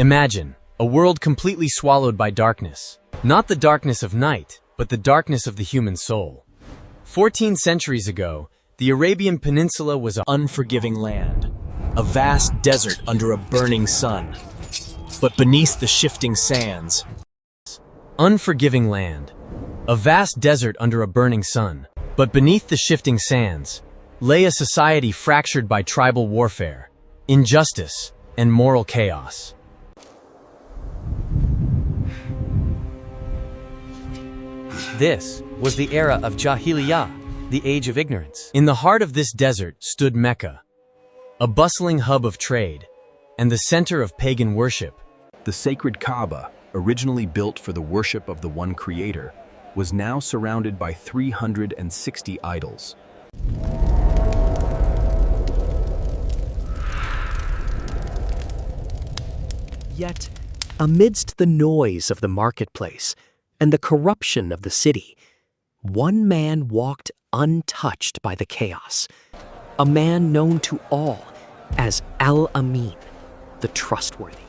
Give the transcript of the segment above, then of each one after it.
Imagine a world completely swallowed by darkness. Not the darkness of night, but the darkness of the human soul. 14 centuries ago, the Arabian Peninsula was an unforgiving land, a vast desert under a burning sun. But beneath the shifting sands, unforgiving land, a vast desert under a burning sun. But beneath the shifting sands lay a society fractured by tribal warfare, injustice, and moral chaos. This was the era of Jahiliyyah, the age of ignorance. In the heart of this desert stood Mecca, a bustling hub of trade and the center of pagan worship. The sacred Kaaba, originally built for the worship of the one Creator, was now surrounded by 360 idols. Yet, amidst the noise of the marketplace and the corruption of the city, one man walked untouched by the chaos, a man known to all as Al-Ameen, the Trustworthy.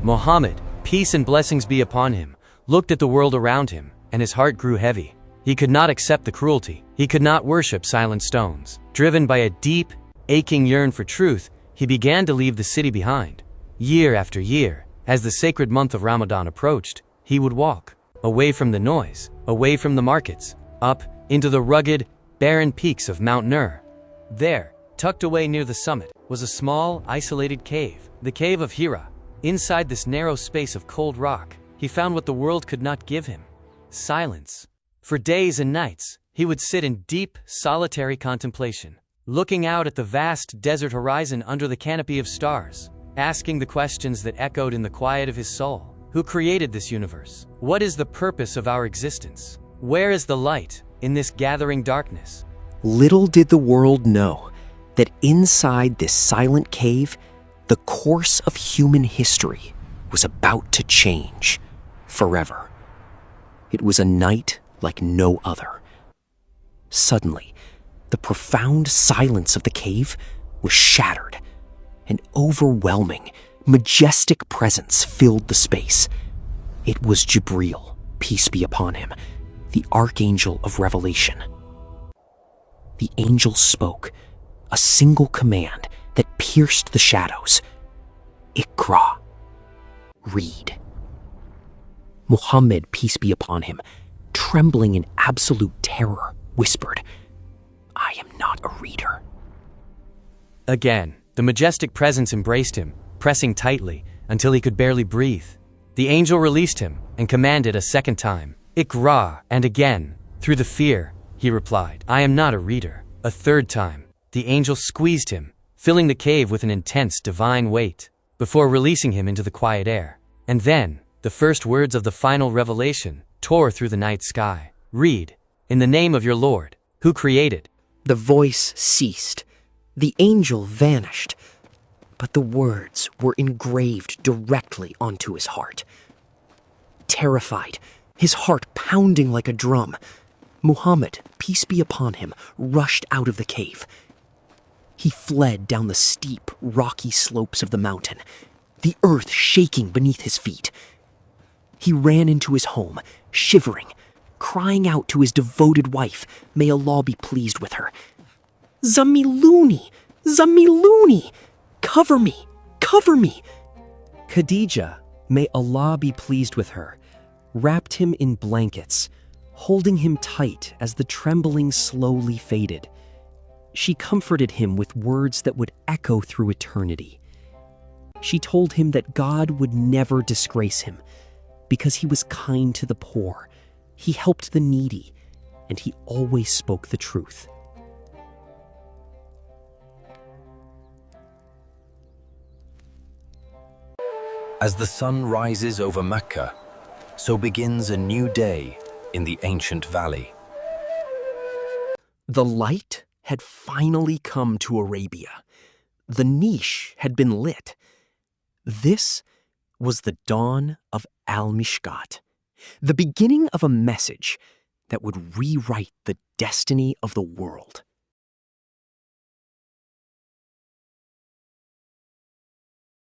Muhammad, peace and blessings be upon him, looked at the world around him, and his heart grew heavy. He could not accept the cruelty. He could not worship silent stones. Driven by a deep, aching yearn for truth, he began to leave the city behind. Year after year, as the sacred month of Ramadan approached, he would walk, away from the noise, away from the markets, up into the rugged, barren peaks of Mount Nur. There, tucked away near the summit, was a small, isolated cave, the Cave of Hira. Inside this narrow space of cold rock, he found what the world could not give him: silence. For days and nights, he would sit in deep, solitary contemplation, looking out at the vast desert horizon under the canopy of stars, asking the questions that echoed in the quiet of his soul. Who created this universe? What is the purpose of our existence? Where is the light in this gathering darkness? Little did the world know that inside this silent cave, the course of human history was about to change forever. It was a night like no other. Suddenly, the profound silence of the cave was shattered. An overwhelming, majestic presence filled the space. It was Jibreel, peace be upon him, the archangel of revelation. The angel spoke, a single command that pierced the shadows. Iqra, read. Muhammad, peace be upon him, trembling in absolute terror, whispered, "I am not a reader." Again, the majestic presence embraced him, pressing tightly until he could barely breathe. The angel released him and commanded a second time, "Iqra," and again, through the fear, he replied, "I am not a reader." A third time, the angel squeezed him, filling the cave with an intense divine weight, before releasing him into the quiet air. And then, the first words of the final revelation tore through the night sky. "Read, in the name of your Lord, who created." The voice ceased. The angel vanished. But the words were engraved directly onto his heart. Terrified, his heart pounding like a drum, Muhammad, peace be upon him, rushed out of the cave. He fled down the steep, rocky slopes of the mountain, the earth shaking beneath his feet. He ran into his home, shivering, crying out to his devoted wife, may Allah be pleased with her, "Zamiluni! Zamiluni! Cover me! Cover me!" Khadija, may Allah be pleased with her, wrapped him in blankets, holding him tight as the trembling slowly faded. She comforted him with words that would echo through eternity. She told him that God would never disgrace him because he was kind to the poor, he helped the needy, and he always spoke the truth. As the sun rises over Mecca, so begins a new day in the ancient valley. The light had finally come to Arabia. The niche had been lit. This was the dawn of Al-Mishkat, the beginning of a message that would rewrite the destiny of the world.